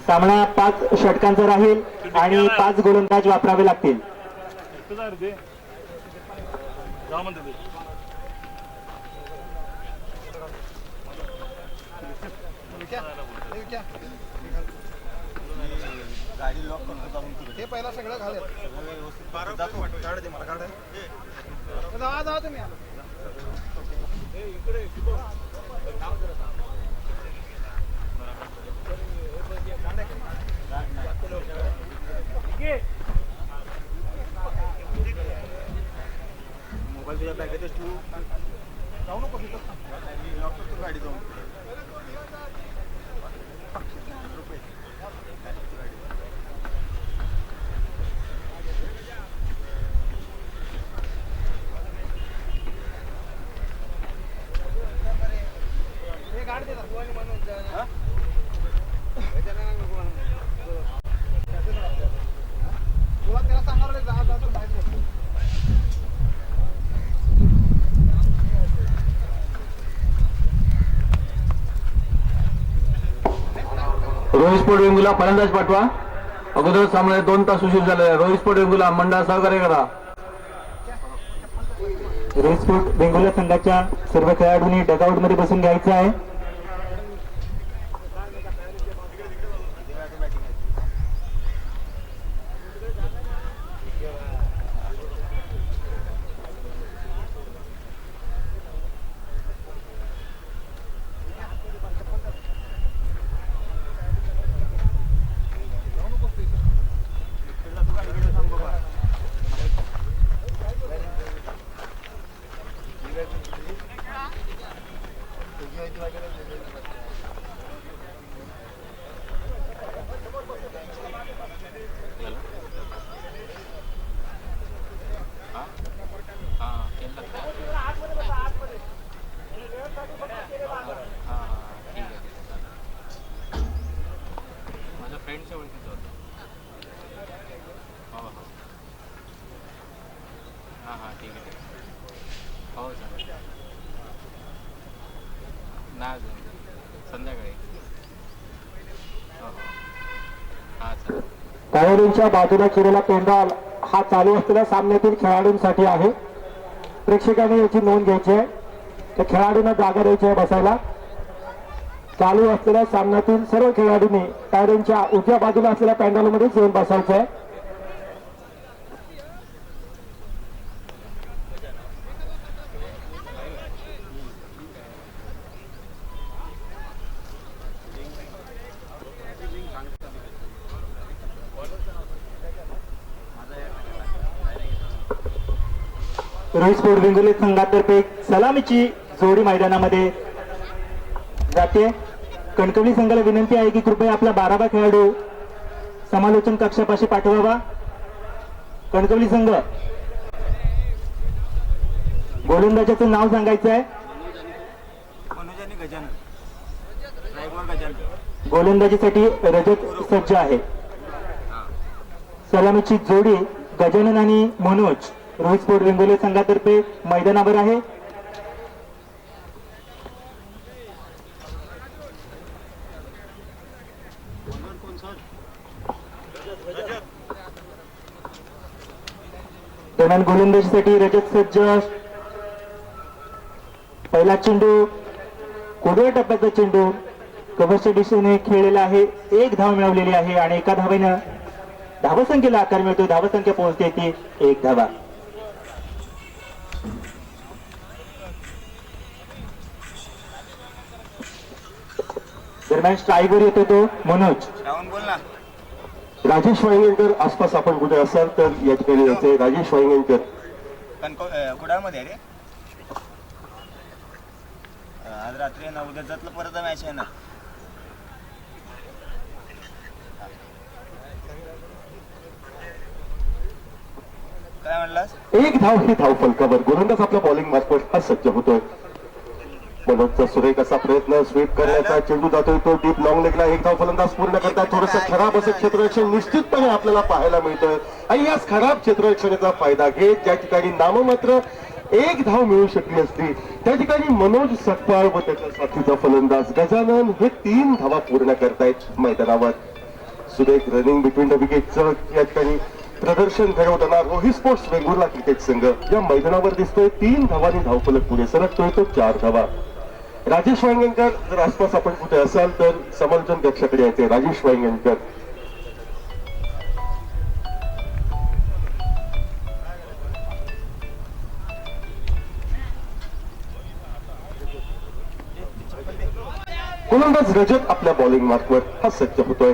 सामना 5 षटकांचा राहील आणि 5 गोलंदाज वापरावे लागतील. गाडी लॉक करतो हे पहिला सगळं घालत तुम्ही मोबाईल तुझ्या बॅगेत तू जाऊ नको लॉक करतो गाडी जाऊन रोहित स्पोर्ट वेंगुला फलंदाज पाठवा. अगोदर सामने 2 तास उशीर झाले. रोहित स्पोर्ट वेंगुला मंडळ सहकार्य करा. रोहित स्पोर्ट वेंगुर्ला संघाच्या सर्व खेळाडूंनी डगआउट मध्ये बसून घ्यायचं आहे. खेळाडूंच्या बाजूला केलेला पेंडॉल हा चालू असलेल्या सामन्यातील खेळाडूंसाठी आहे. प्रेक्षकांनी याची नोंद घ्यायची आहे. त्या खेळाडूंना जागा द्यायची आहे बसायला. चालू असलेल्या सामन्यातील सर्व खेळाडूंनी खेळाडूंच्या उजव्या बाजूला असलेल्या पेंडॉलमध्ये येऊन बसायचं आहे. रोहित स्पोर्ट वेंगुर्ला संघातर्फे सलामीची जोडी मैदानामध्ये जाते. कणकवली संघाला विनंती आहे की कृपया आपला 12वा खेळाडू समालोचन कक्षापाशी पाठवावा. कणकवली संघ गोलंदाजाचं नाव सांगायचं आहे. गोलंदाजीसाठी रजत सज्ज आहे. सलामीची जोडी गजानन आणि मनोज रोहित स्पोर्ट वेंगुर्ला संघातर्फे मैदानावर आहे. दरम्यान गोलंदाजीसाठी रजत सज्ज. पहिला चेंडू कोडव्या टप्प्याचा चेंडू कव्हरच्या दिशेने खेळलेला आहे. 1 धाव मिळवलेली आहे आणि एका धावेनं धावसंख्येला आकार मिळतो. धावसंख्या पोहोचते ती 1 धावा. दरम्यान स्ट्राईकवर येतो तो मनोज. राजेश वांगेकर आसपास आपण कुठे असाल तर या ठिकाणी यायचे. राजेश वांगेकर कुडाळमध्ये रे आज रात्री ना उद्या जातलं परत मॅच आहे ना. काय म्हणलास? 1 धाव ही धाव फलकावर. गोलंदाज आपल्या बॉलिंग मार्फत हा सज्ज होतोय. मनोजचा सुरेख असा प्रयत्न स्वीप करण्याचा. चेंडू जातोय तो डीप लॉंग लेगला. 1 धाव फलंदाज पूर्ण करतात. थोडंसं खराब असं क्षेत्ररक्षण निश्चितपणे आपल्याला पाहायला मिळतंय आणि याच खराब क्षेत्ररक्षणाचा फायदा घेत ज्या ठिकाणी नाममात्र एक धाव मिळू शकली असती. त्या ठिकाणी मनोज सकपाळ व त्याच्या साथीचा फलंदाज गजानन हे 3 धावा पूर्ण करतायत मैदानावर. सुरेख रनिंग बिटवीन द विकेटचं या ठिकाणी प्रदर्शन घडवताना रोहित स्पोर्ट्स वेंगुर्ला क्रिकेट संघ या मैदानावर दिसतोय. 3 धावांनी धावफलक पुढे सरकतोय तो 4 धावा. राजेश वांगणकर जर आसपास आपण कुठे असाल तर समर्थन कक्षाकडे यायचे. राजेश वांगणकर गोलंदाज रजत आपल्या बॉलिंग मार्कवर हा सज्ज होतोय.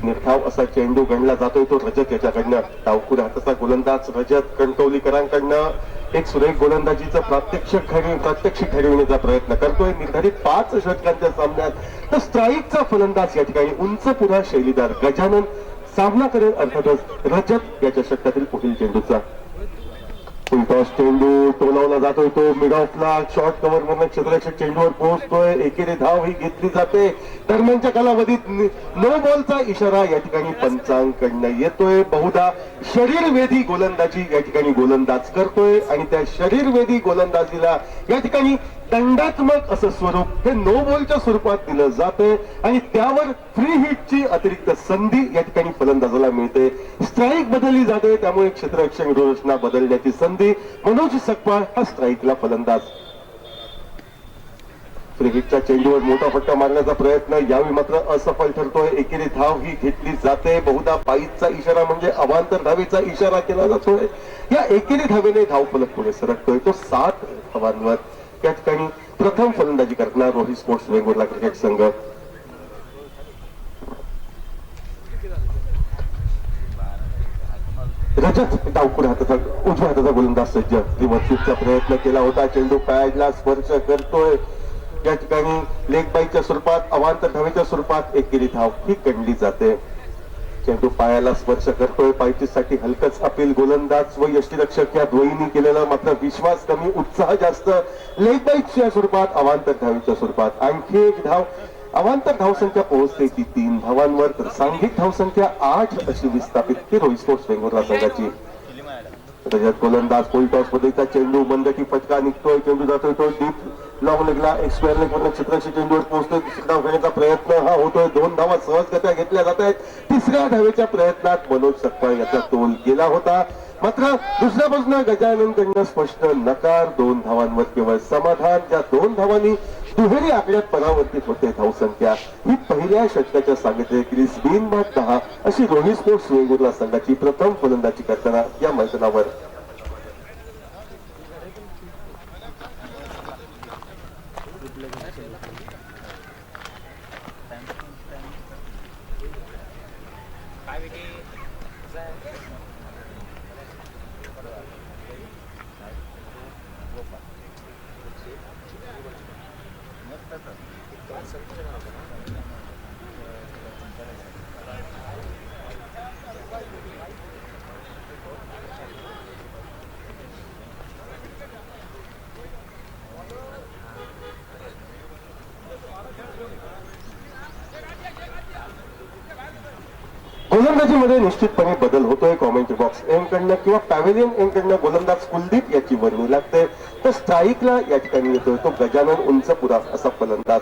निर्धाव असा चेंडू गणला जातोय तो रजत याच्याकडनं. डावखुऱ्या हाताचा गोलंदाज रजत कणकवलीकरांकडनं एक सुरेख गोलंदाजीचं प्रात्यक्षिक घडविण्याचा प्रयत्न करतोय. निर्धारित 5 षटकांच्या सामन्यात तर स्ट्राईकचा फलंदाज या ठिकाणी उंच पुढा शैलीदार गजानन सामना करेल अर्थातच रजत याच्या षटकातील पुढील चेंडूचा. फुलटॉस चेंडू टोलावला जातोय तो मिड ऑफला शॉर्ट कव्हर मधून क्षेत्ररक्षक चेंडूवर पोहोचतोय. एकेरी धाव ही घेतली जाते. दरम्यानच्या कालावधीत नो बॉलचा इशारा या ठिकाणी पंचांकडनं येतोय. बहुधा शरीरवेधी गोलंदाजी या ठिकाणी गोलंदाज करतोय आणि त्या शरीरवेधी गोलंदाजीला या ठिकाणी दंडात्मक असं स्वरूप हे नो बॉलच्या स्वरूपात दिलं जाते आणि त्यावर फ्री हिटची अतिरिक्त संधी या ठिकाणी फलंदाजाला मिळते. स्ट्राईक बदलली जाते त्यामुळे क्षेत्ररक्षक रचना बदलण्याची संधी. मनोज सकपाळ हा स्ट्राईकला फलंदाज. फ्री हिटच्या चेंडूवर मोठा फटका मारण्याचा प्रयत्न यावेळी मात्र असफल ठरतोय. एकेरी धाव ही घेतली जाते. बहुधा पायीचा इशारा म्हणजे अवांतर धावेचा इशारा केला जातोय. या एकेरी धावेने धावफलक पुढे सरकतोय तो 7 धावांवर. या ठिकाणी प्रथम फलंदाजी करणार रोहित स्पोर्ट्स वेंगुर्ला क्रिकेट संघ. रजत डावखुऱ्या हाताचा उजव्या हाताचा गोलंदाज सज्ज. रिव्हर्स स्वीपचा प्रयत्न केला होता. चेंडू पॅडला स्पर्श करतोय. या ठिकाणी लेग बाईच्या स्वरूपात अवांतर धावेच्या स्वरूपात एकेरी धाव ही गणली जाते. चेंडू पायाला स्पर्श करतोय. पायचीसाठी हलकच अपील. गोलंदाज व यष्टीरक्षक या दोन्हींनी केलेला मात्र विश्वास कमी उत्साह जास्त. लेग बाईच्या स्वरूपात अवांतर धावेच्या स्वरूपात आणखी एक धाव. अवांतर धावसंख्या पोहोचते ती 3 धावांवर तर सांघिक धावसंख्या 8 अशी विस्थापित ही रोहित स्पोर्ट्स वेंगुर्ला संघाची. रजत गोलंदाज फुल टॉस पद्धतीचा चेंडू बंदकी फटका निघतोय. चेंडू जातोय तो डीप लॉंग लेगला एक स्क्वेअर लेग मधून क्षेत्ररक्षक चेंडूवर पोहोचतोय. दुसरी धाव घेण्याचा प्रयत्न हा होतोय. 2 धावा सहजगत्या घेतल्या जात आहेत. तिसऱ्या धावेच्या प्रयत्नात मनोज सकपाळ याचा तोल गेला होता. मात्र दुसऱ्या बाजूने गजाननकडनं स्पष्ट नकार. 2 धावांवर केवळ समाधान. ज्या 2 धावांनी दुहेरी आकड्यात परावर्तित होते धावसंख्या. ही पहिल्या षटकाच्या सांगितले क्रिस बिनबाद 10 अशी रोहित स्पोर्ट्स वेंगुर्ला संघाची प्रथम फलंदाजी करताना या मैदानावर. गोलंदाजीमध्ये निश्चितपणे बदल होतोय. कॉमेंट्री बॉक्स एम कडनं किंवा पॅव्हेलियन एम कडनं गोलंदाज कुलदीप याची वर्णी लागते. तर स्ट्राईकला या ठिकाणी येतोय तो गजानन उंचपुरा असा फलंदाज.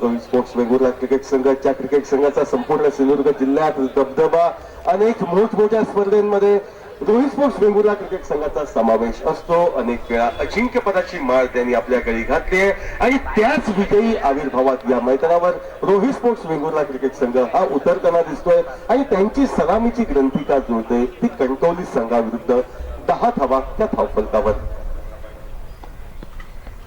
रोहित स्पोर्ट्स वेंगुर्ला क्रिकेट संघाच्या क्रिकेट संघाचा संपूर्ण सिंधुदुर्ग जिल्ह्यात दबदबा. अनेक मोठमोठ्या स्पर्धेमध्ये रोहित स्पोर्ट्स वेंगुर्ला क्रिकेट संघाचा समावेश असतो. अनेक वेळा अजिंक्यपदाची माळ त्यांनी आपल्या गळी घातली आहे आणि त्याच विजयी आविर्भावात या मैदानावर रोहित स्पोर्ट्स वेंगुर्ला क्रिकेट संघ हा उतरताना दिसतोय आणि त्यांची सलामीची ग्रंथिका जुळते ती कणकवली संघाविरुद्ध 10 धावा त्या धावफलकावर.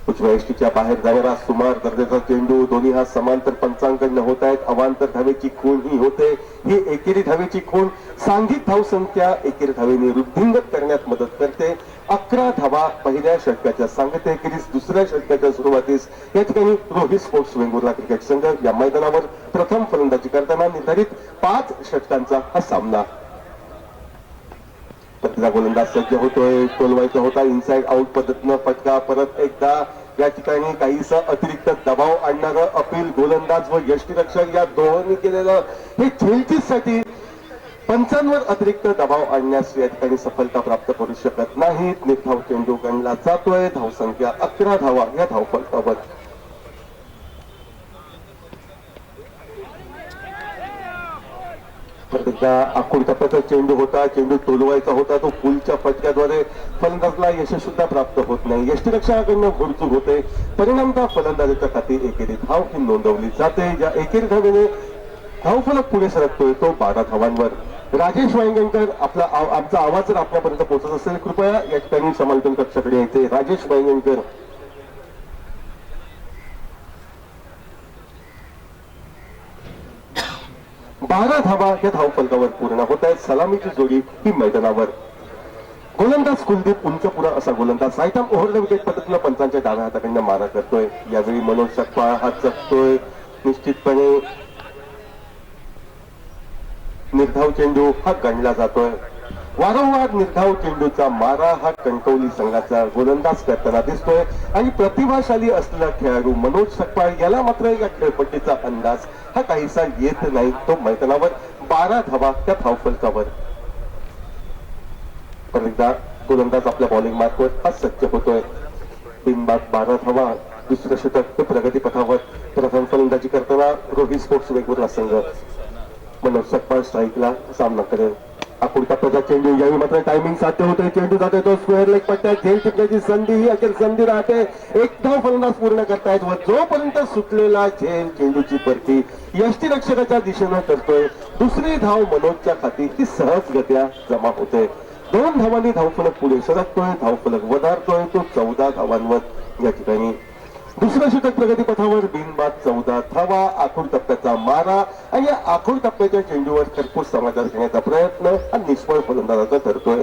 उजव्या यष्टीच्या बाहेर जाणारा सुमार दर्जाचा चेंडू. दोन्ही हा समांतर पंचांकडनं होत आहेत. अवांतर धावेची खूण ही होते. ही एकेरी धावेची खूण सांघिक धावसंख्या एकेरी धावेने वृद्धिंगत करण्यात मदत करते. 11 धावा पहिल्या षटकाच्या सांगते. एकेरीस दुसऱ्या षटकाच्या सुरुवातीस या ठिकाणी रोहित स्पोर्ट्स वेंगुर्ला क्रिकेट संघ या मैदानावर प्रथम फलंदाजी करताना निर्धारित 5 षटकांचा हा सामना. तिचा गोलंदाज सज्ज होतोय. टोलवायचा होता. इनसाइड आउट पद्धतीनं फटका. परत एकदा या ठिकाणी काहीसा अतिरिक्त दबाव आणणारं अपील. गोलंदाज व यष्टीरक्षक या दोन्ही केलेलं हे झेलचीसाठी पंचांवर अतिरिक्त दबाव आणण्यास या ठिकाणी सफलता प्राप्त करू शकत नाहीत. निर्धाव चेंडू गणला जातोय. धावसंख्या 11 धावा या धावफलकावर. एकदा आखूड टप्प्याचा चेंडू होता. चेंडू तोलवायचा होता. तो पुलच्या फटक्याद्वारे फलंदाजला यश सुद्धा प्राप्त होत नाही. यष्टिरक्षकाकडनं घोडचूक होते. परिणामतः फलंदाजाच्या खाती एकेरी धाव ही नोंदवली जाते. ज्या एकेरी धावेने धावफलक पुढे सरकतोय तो 12 धावांवर. राजेश वांगणकर आमचा आवाज जर आपल्यापर्यंत पोहोचत असेल कृपया या ठिकाणी समालोचन कक्षाकडे यायचे. राजेश वांगणकर. बारा धावा या धावफलकावर पूर्ण होत आहेत. सलामीची जोडी ही मैदानावर. गोलंदाज कुलदीप उंचपुरा असा गोलंदाज सायटाम ओव्हरच्या विकेट पद्धतीनं पंचांच्या डाव्या हाताकडनं मारा करतोय. यावेळी मनोज सकपाळ हा चकतोय. निश्चितपणे निर्धाव चेंडू हा गणला जातोय. वारंवार निर्धाव चेंडूचा मारा हा कणकवली संघाचा गोलंदाज करताना दिसतोय आणि प्रतिभाशाली असलेला खेळाडू मनोज सकपाळ याला मात्र या खेळपट्टीचा अंदाज हा काहीसा येत नाही. तो मैदानावर 12 धावा त्या धावफलकावर. पण एकदा गोलंदाज आपल्या बॉलिंग मार्कवर हा सज्ज होतोय. बिनबाद 12 धावा. दुसरं षटक ते प्रगती पथावर. प्रथम फलंदाजी करताना रोहित स्पोर्ट्स वेगवेगळा संघ. मनोज सकपाळ स्ट्राईकला सामना करेल. आखूड टप्प्याचा चेंडू. यावेळी मात्र टायमिंग साध्य होतोय. चेंडू जातोय तो स्क्वेअर लेग पट्ट्यात. झेल टिपण्याची संधी ही अखेर संधी राहते. एक धाव फलंदाज पूर्ण करतायत व जोपर्यंत सुटलेला झेल चेंडूची परती यष्टिरक्षकाच्या दिशेनं करतोय. दुसरी धाव मनोजच्या खाती ती सहजगत्या जमा होते. 2 धावांनी धावफलक पुढे सरकतोय. धावफलक वधारतोय तो 14 धावांवर या ठिकाणी. दुसरं षटक प्रगती पथावर. बिनबाद 14 धावा. आखूड टप्प्याचा मारा आणि या आखूड टप्प्याच्या चेंडूवर खरपूस समाचार घेण्याचा प्रयत्न हा निष्फळ फलंदाजाचा ठरतोय.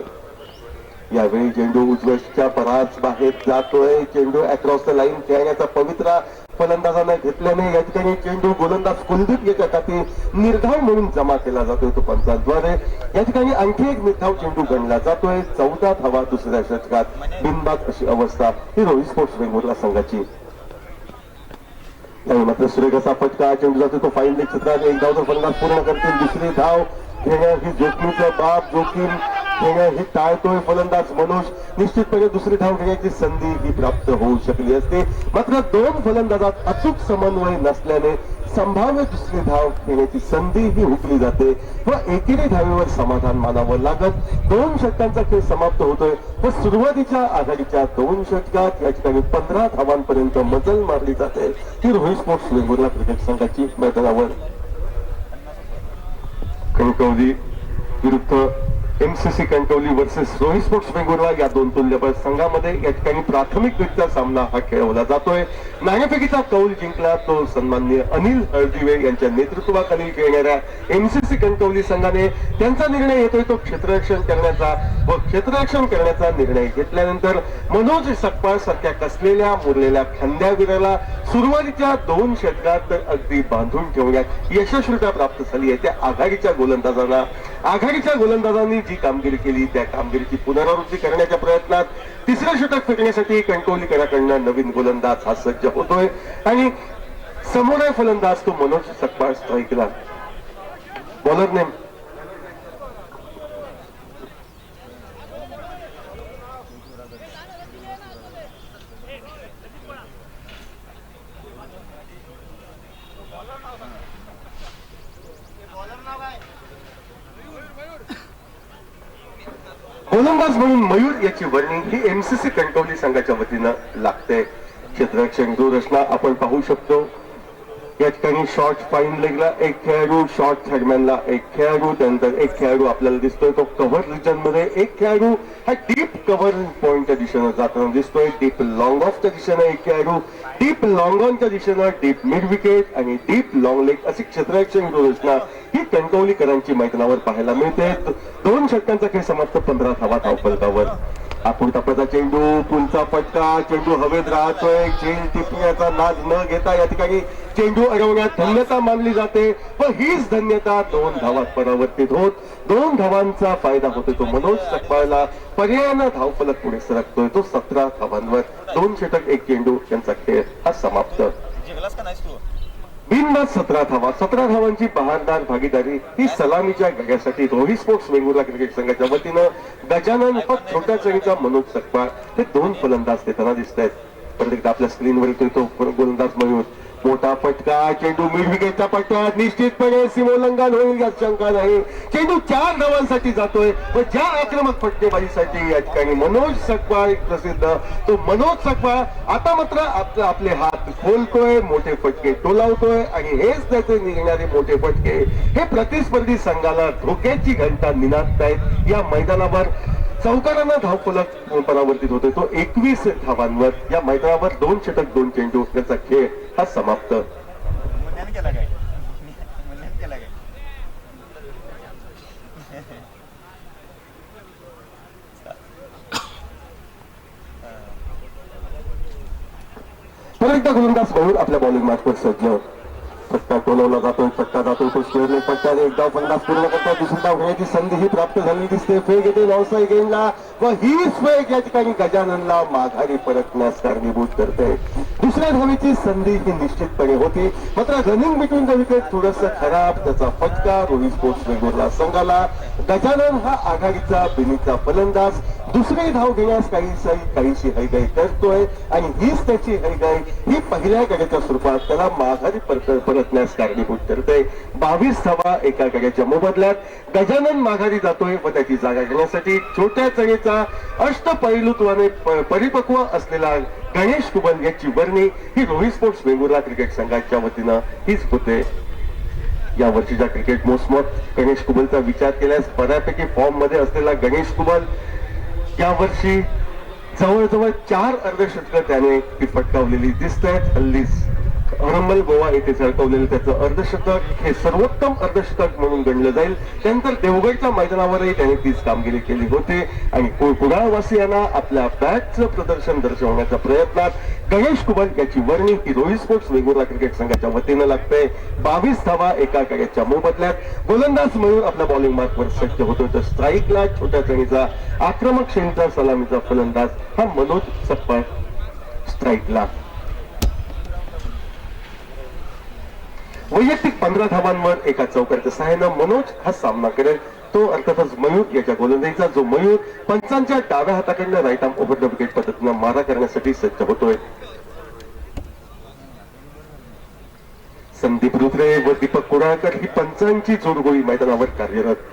यावेळी चेंडू उजव्याच्या परास बाहेर जातोय. चेंडू अक्रॉस द लाईन खेळण्याचा पवित्रा फलंदाजाने घेतल्याने या ठिकाणी चेंडू गोलंदाज कुलदीप याच्या खाती निर्धाव म्हणून जमा केला जातोय तो पंचांद्वारे. या ठिकाणी आणखी एक निर्धाव चेंडू गणला जातोय. 14 धावा दुसऱ्या षटकात. बिनबाद अशी अवस्था ही रोहित स्पोर्ट्स वेंगुर्ला संघाची. मात्र सुरेख असा फटका. चेंडू जातो तो फाईन लेग क्षेत्रात. एक धाव फलंदाज पूर्ण करतील. दुसरी धाव घेणं ही जोखमीचं बाब. जोखीम घेणं ही टाळतोय फलंदाज मनोज. निश्चितपणे दुसरी धाव घेण्याची संधी ही प्राप्त होऊ शकली असते. मात्र 2 फलंदाजात अचूक समन्वय नसल्याने संभाव्य दुसरी धाव घेण्याची संधी ही हुकली जाते व एकेरी धावेवर समाधान मानावं लागत 2 षटकांचा खेळ समाप्त होतोय व सुरुवातीच्या आघाडीच्या 2 षटकात या ठिकाणी 15 धावांपर्यंत मजल मारली जाते. ही रोहित स्पोर्ट्स वेंगुर्ला क्रिकेट संघाची मैदानावर. कणकवली विरुद्ध MCC Kankavli versus Rohit sports Vengurla या 2 तुल्यबळ संघामध्ये या ठिकाणी प्राथमिकरित्या सामना हा खेळवला जातोय. नाणेफेकीचा कौल जिंकला तो सन्माननीय अनिल हळदिवे यांच्या नेतृत्वाखाली खेळणाऱ्या एमसीसी कणकवली संघाने. त्यांचा निर्णय येतोय तो क्षेत्ररक्षण करण्याचा व क्षेत्ररक्षण करण्याचा निर्णय घेतल्यानंतर मनोज सकपाळ सारख्या कसलेल्या मुरलेल्या खांद्यावीराला सुरुवातीच्या 2 षटकात अगदी बांधून ठेवण्यात यशस्वीता प्राप्त झाली आहे. त्या आघाडीच्या गोलंदाजांनी जी कामगिरी केली त्या कामगिरीची पुनरावृत्ती करण्याच्या प्रयत्नात तिसरं षटक फेकण्यासाठी कणकवलीकरांकडनं नवीन गोलंदाज हा सज्ज होतोय आणि समोर आहे फलंदाज तो मनोज सकपाळ स्ट्राईकला. बॉलर नेम गोलंदाज म्हणून मयूर याची वर्णी ही एमसीसी कणकवली संघाच्या वतीनं लागते. क्षेत्ररक्षण दूररचना आपण पाहू शकतो. या ठिकाणी शॉर्ट फाईन लेगला एक खेळाडू, शॉर्ट थर्डमॅनला एक खेळाडू, त्यानंतर एक खेळाडू आपल्याला दिसतोय तो कव्हर रिजन मध्ये. एक खेळाडू हा डीप कव्हर पॉइंटच्या दिशेनं जाताना दिसतोय. डीप लॉंग ऑफच्या दिशेनं एक खेळाडू, डीप लॉंग ऑनच्या दिशेनं डीप मिड विकेट आणि डीप लॉंग लेग अशी क्षेत्ररक्षण रचना ही कणकवलीकरांची मैदानावर पाहायला मिळते. 2 षटकांचा खेळ समाप्त. 15 धावा धावफलकावर. आखूड टप्प्याचा चेंडू. पुलचा फटका. चेंडू हवेत राहतोय. झेल टिपण्याचा नाद न घेता या ठिकाणी चेंडू अडवण्यात धन्यता मानली जाते व हीच धन्यता 2 धावात परावर्तित होत 2 धावांचा फायदा होतो तो मनोज सकपाळला. पर्यायानं धावफलक पुढे सरकतोय तो 17 धावांवर. 2 षटक 1 चेंडू यांचा खेळ हा समाप्त. बिनबाद 17 धावा, 17 धावांची बहारदार भागीदारी ही सलामीच्या गड्यासाठी रोहित स्पोर्ट्स वेंगुर्ला क्रिकेट संघाच्या वतीनं गजानन व छोट्या चणीचा मनोज सकपाळ हे दोन फलंदाज देताना दिसत आहेत. परत एकदा आपल्या स्क्रीनवर तो गोलंदाज मयूर, मोठा फटका, चेंडू मिड विकेटच्या पट्ट्यात निश्चितपणे सीमोल्लंघन होईल यात शंका नाही. चेंडू 4 धावांसाठी जातोय व ज्या आक्रमक फटकेबाजीसाठी या ठिकाणी मनोज सकपाळ प्रसिद्ध, तो मनोज सकपाळ आता मात्र आपले हात खोलतोय, मोठे फटके टोलावतोय आणि हेच त्याचे निघणारे मोठे फटके हे प्रतिस्पर्धी संघाला धोक्याची घंटा निनादतायत. या मैदानावर चौकारांना धावफलक परावर्तित होतोय तो 21 धावांवर. या मैदानावर 2 षटक 2 चेंडू त्याचा खेळ हा समाप्त. मुन्याने केला काय? मुन्याने केला काय? परत एकदा गोलंदाज मयूर आपल्या बॉलिंग मॅचवर सज्ज. फटका टोलवला जातोय, फटका जातोय तो स्क्वेअरने फटक्याने एकदा फलंदाज पूर्ण करतात. दुसरी धाव घेण्याची संधी ही प्राप्त झाली दिसते. फेक येते व्यावसायिक गेंदला व हीच फेक या ठिकाणी गजाननला माघारी परतण्यास कारणीभूत करते. दुसऱ्या धावेची संधी ही निश्चितपणे होती, मात्र रनिंग बिटवीन द विकेट थोडस खराब. त्याचा फटका रोहित स्पोर्ट्स वेंगुर्ला संघाला. गजानन हा आघाडीचा बिनीचा फलंदाज दुसरी धाव घेण्यास काहीशी हैगाई करतोय आणि हीच त्याची हैगाई ही पहिल्या गड्याच्या स्वरूपात त्याला माघारी परतण्यास कारणीभूत करते. 22 धावा एका गड्याच्या मोबदल्यात. गजानन माघारी जातोय व त्याची जागा घेण्यासाठी छोट्या चणीचा अष्टपैलुत्वाने परिपक्व असलेला गणेश कुबल याची वर्णी ही रोहित स्पोर्ट्स वेंगुर्ला क्रिकेट संघाच्या वतीनं हीच होते. या वर्षीच्या क्रिकेट मोसमात गणेश कुबलचा विचार केल्यास बऱ्यापैकी फॉर्म मध्ये असलेला गणेश कुबल या वर्षी जवळजवळ 4 अर्धशतकं त्याने ती फटकावलेली दिसत आहेत. हल्लीच हरंबल गोवा येथे झळकवलेलं त्याचं अर्धशतक हे सर्वोत्तम अर्धशतक म्हणून गणलं जाईल. त्यानंतर देवगडच्या मैदानावरही त्याने तीच कामगिरी केली होती आणि कुडाळवासियांना आपल्या बॅटचं प्रदर्शन दर्शवण्याच्या प्रयत्नात गणेश कुबल याची वर्णी ही रोहित स्पोर्ट्स वेंगुर्ला क्रिकेट संघाच्या वतीनं लागते. 22 धावा एका गड्याच्या मोबदल्यात. गोलंदाज मयूर आपल्या बॉलिंग मार्कवर सज्ज होतो तर स्ट्राईकला छोट्या चणीचा आक्रमक श्रेणीचा सलामीचा फलंदाज हा मनोज सकपाळ स्ट्राईकला. वैयक्तिक 15 धावांवर एका चौकारच्या सहाय्यानं मनोज हा सामना करेल. तो अर्थातच मयूर याच्या गोलंदाजीचा, जो मयूर पंचांच्या डाव्या हाताकडनं right arm over the wicket पद्धतीनं मारा करण्यासाठी सज्ज होतोय. संदीप रुद्रे व दीपक कुडाळकर ही पंचांची जोडगोळी मैदानावर कार्यरत.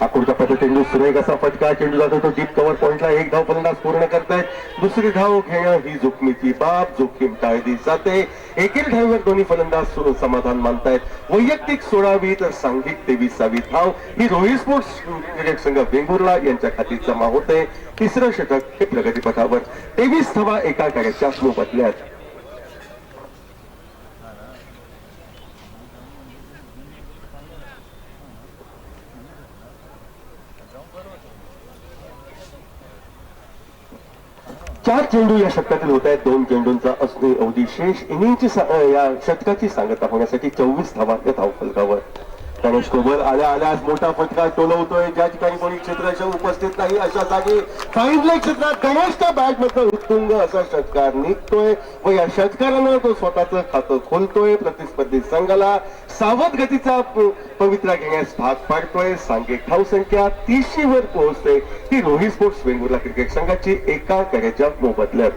आकुरचा पथ चेंडू सुरेख असा फटका, चेंडू जातो तो डीप कव्हर पॉइंटला. 1 धाव फलंदाज पूर्ण करतायत. दुसरी धाव घेणं ही जोखमीची बाब, जोखीम टाळली जाते. एकेरी धावेवर दोन्ही फलंदाज समाधान मानतायत. वैयक्तिक 16वी तर सांघिक 23वी धाव ही रोहित स्पोर्ट्स क्रिकेट संघ वेंगुर्ला यांच्या खाती जमा होते. तिसरं षटक हे प्रगतीपथावर. 23 धावा एका गड्याच्या मोबदल्यात. चार चेंडू या षटकातील होत आहेत. 2 चेंडूंचा असणे अवधी शेष. इनिंगची या षटकाची सांगता होण्यासाठी 24 धावा या धावफलकावर. गणेश कुबल आल्या मोठा फटका टोलवतोय. ज्या ठिकाणी कोणी क्षेत्ररक्षक उपस्थित नाही अशा जागी सांगितलं क्षेत्रात गणेशच्या बॅट मध्ये उत्तुंग असा षटकार निघतोय व या षटकारानं तो स्वतःचं खातं खोलतोय. प्रतिस्पर्धी संघाला सावध गतीचा पवित्रा घेण्यास भाग पाडतोय. सांघिक धावसंख्या 30 वर पोहोचते. ही रोहित स्पोर्ट्स वेंगुर्ला क्रिकेट संघाची एका गड्याच्या मोबदल्यात.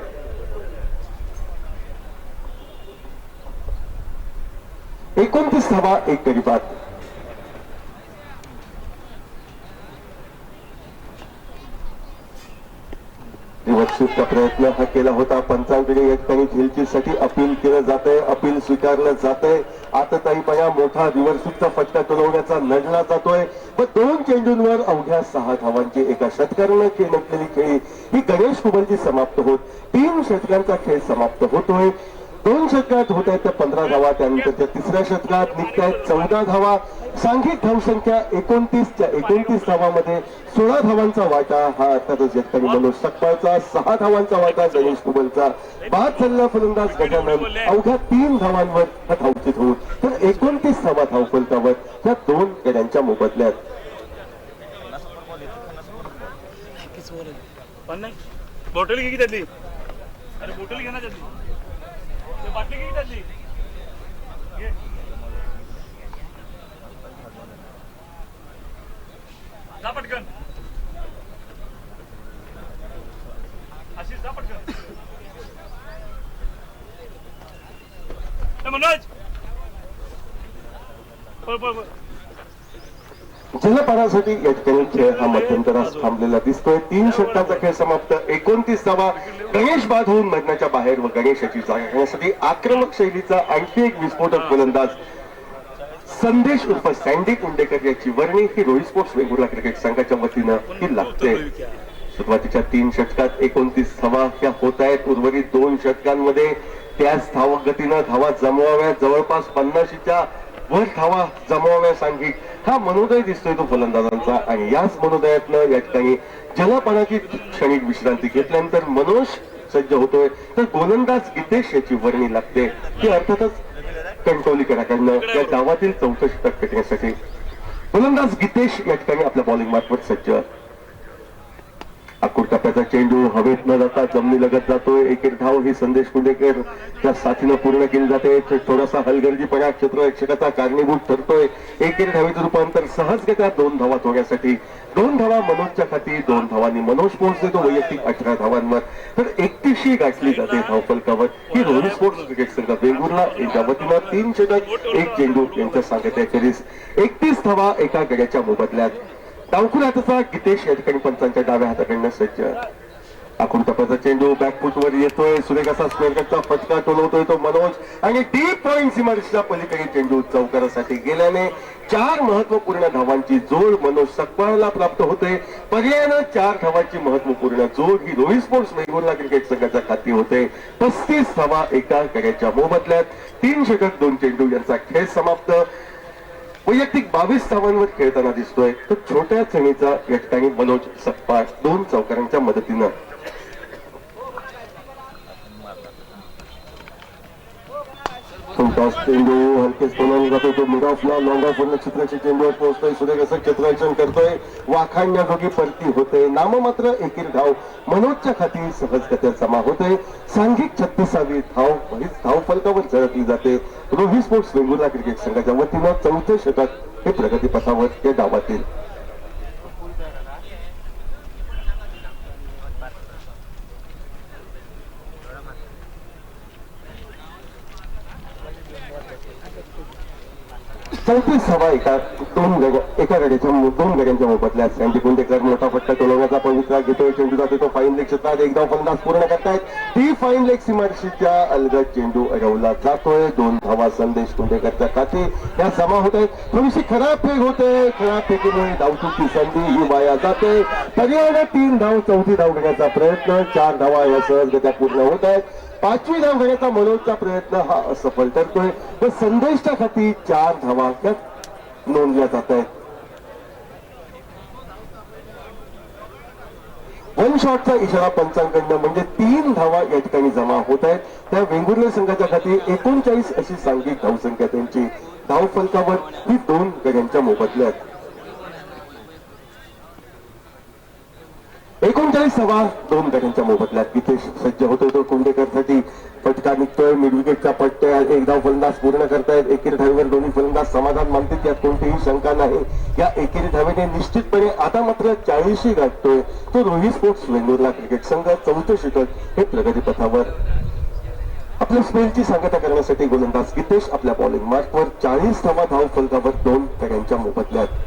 एकोणतीस धावा एक गडी बाद. रिव्हर्सचा प्रयत्न हा केला होता. पंचांकडे या ठिकाणी झेलचीसाठी अपील केलं जातंय. अपील स्वीकारलं जातंय. आतताईपणा मोठा रिव्हर्सचा फटका टोलवण्याचा लढला जातोय व 2 चेंडूंवर अवघ्या 6 धावांची एका षटकारानं नटलेली खेळी ही गणेश कुबलची समाप्त होत 3 षटकांचा खेळ समाप्त होतोय. 2 षटकात होत आहेत 15 धावा. त्यानंतरच्या तिसऱ्या षटकात निघतायत 14 धावा. सांघिक धावसंख्या 29च्या 29 धावांमध्ये 16 धावांचा वाटा हा अर्थातच या ठिकाणी मनोज सकपाळचा. 6 धावांचा वाटा गणेश कुबलचा. बाद झालेला फलंदाज गजानन अवघ्या 3 धावांवर हा धावचित होऊन तर 29 धावा धावफलकावर या 2 गड्यांच्या मोबदल्यात. बॉटल घे की त्यातली. अरे बॉटल घे ना त्यातली. बाटली किती त्यातली? घे. जा पटकन. आशिष जा पटकन. ए मनोज पळ पळ पळ. जलपानासाठी या ठिकाणी खेळ हा मध्यंतरास थांबलेला दिसतोय. 3 षटकांचा खेळ समाप्त. 29 धावा. गणेश बाद होऊन मैदानाच्या बाहेर व गणेशाची जागा घेण्यासाठी आक्रमक शैलीचा आणखी एक विस्फोटक गोलंदाज संदेश उर्फ सँडी कुंडेकर याची वर्णी ही रोहित स्पोर्ट्स वेंगुर्ला क्रिकेट संघाच्या वतीनं ही लागते. सुरुवातीच्या 3 षटकात 29 धावा ह्या होत आहेत. उर्वरित 2 षटकांमध्ये त्याच धावक गतीनं धावा जमवाव्या. जवळपास 50च्या वर धावा जमवाव्या सांघिक हा मनोदय दिसतोय तो फलंदाजांचा. आणि याच मनोदयातनं या ठिकाणी जलपानाची क्षणिक विश्रांती घेतल्यानंतर मनोज सज्ज होतोय. तर गोलंदाज गितेश याची वर्णी लागते. ती अर्थातच कंटोलीकराकडनं या डावातील 4थं षटक फेकण्यासाठी गोलंदाज गितेश या ठिकाणी आपल्या बॉलिंग मार्फत सज्ज. आकुर टप्प्याचा चेंडू हवेत न जाता जमिनी लगत जातोय. एक धाव ही संदेश कुंडेकर त्या साथीनं पूर्ण केली जाते. थोडासा हलगर्जीपणा क्षेत्ररक्षकाचा कारणीभूत ठरतोय. एक धावेचं रूपांतर सहजगत्या 2 धावा तोडण्यासाठी. 2 धावा मनोजच्या खाती. 2 धावांनी मनोज पोहोचते तो वैयक्तिक 18 धावांवर. तर 31 गाठली जाते धावफलकावर. ही रोहित स्पोर्ट्स क्रिकेट संघ वेंगुर्ला यांच्या वतीनं 3 षटक 1 चेंडू यांच्या सांगत्याखेरीज 31 धावा एका गड्याच्या मोबदल्यात. डावखुर हाताचा गितेश या ठिकाणी पंचांच्या डाव्या हाताकडनं सज्ज. आखून टप्प्याचा चेंडू बॅकफुटवर येतोय. सुरेख असा स्क्वेअरकटचा फटका टोलवतोय तो मनोज आणि डीप पॉइंट सीमारेषेच्या पलीकडे चेंडू चौकारासाठी गेल्याने 4 महत्वपूर्ण धावांची जोड मनोज सकपाळला प्राप्त होते. पर्यायानं 4 धावांची महत्वपूर्ण जोड ही रोहित स्पोर्ट्स वेंगुर्ला क्रिकेट संघाच्या खाती होते. 35 धावा एका गड्याच्या मोबदल्यात. 3 षटक 2 चेंडू यांचा खेळ समाप्त. वैयक्तिक 22 धावांवर खेळताना दिसतोय. तर छोट्या श्रेणीचा या ठिकाणी मनोज सकपाळ 2 चौकारांच्या मदतीनं. टॉस चेंडू हलकेच तोलावून जातो तो मिड ऑफला. लॉंग ऑफ वरनं क्षेत्राच्या चेंडूवर पोहोचतोय. सुरेख असं क्षेत्ररक्षण करतोय. वाखाणण्याजोगी परती होते. नाममात्र एकीर धाव मनोजच्या खाती सहजगत्या जमा होते. सांघिक 36वी धाव हीच धाव फलकावर झळकली जाते. रोहित स्पोर्ट्स वेंगुर्ला क्रिकेट संघाच्या वतीनं 4थं षटक हे प्रगतीपथावर या डावातील. चौतीस धावा एका गड्याच्या 2 गड्यांच्या मोबदल्यात. सँडी कुंडेकर मोठा फटका टोलवण्याचा पवित्रा घेतोय. चेंडू जातो तो फाईन लेग क्षेत्रात. 1 धाव फलंदाज पूर्ण करतायत. ती फाईन लेग सीमारेषेच्या अलगद चेंडू अडवला जातोय. 2 धावा संदेश कुंडेकरच्या खाती या जमा होत आहेत. थोडीशी खराब फेक होते. खराब फेकीमुळे धावचुकीची संधी ही वाया जाते. पर्यायाने 3 धाव 4थी धाव घेण्याचा प्रयत्न. 4 धावा या सहजगत्या पूर्ण होत आहेत. 5वी धाव घेण्याचा मनोजचा प्रयत्न हा असफल ठरतोय. तर संदेशच्या खाती 4 धावा नोंदल्या जात आहेत. 1 शॉटचा इशारा पंचांकडनं म्हणजे 3 धावा या ठिकाणी जमा होत आहेत. त्या वेंगुर्ला संघाच्या खाती 39 अशी सांघिक धावसंख्या त्यांची. धाव फलकावर ही 2 गड्यांच्या मोबदल्यात. 39 धावा 2 गड्यांच्या मोबदल्यात. गितेश सज्ज होतो तो कुंडेकरसाठी. फटका निघतोय. मिड विकेटचा पट्ट्या. 1 धाव फलंदाज पूर्ण करतायत. एकेरी धावेवर दोन्ही फलंदाज समाधान मानतील यात कोणतीही शंका नाही. या एकेरी धावेने निश्चितपणे आता मात्र 40 गाठतोय तो रोहित स्पोर्ट्स वेंगुर्ला क्रिकेट संघ. 4थं षटक हे प्रगतीपथावर. आपल्या स्पेलची सांगता करण्यासाठी गोलंदाज गितेश आपल्या बॉलिंग मार्कवर 40 धावा धाव फलकावर 2 गड्यांच्या मोबदल्यात.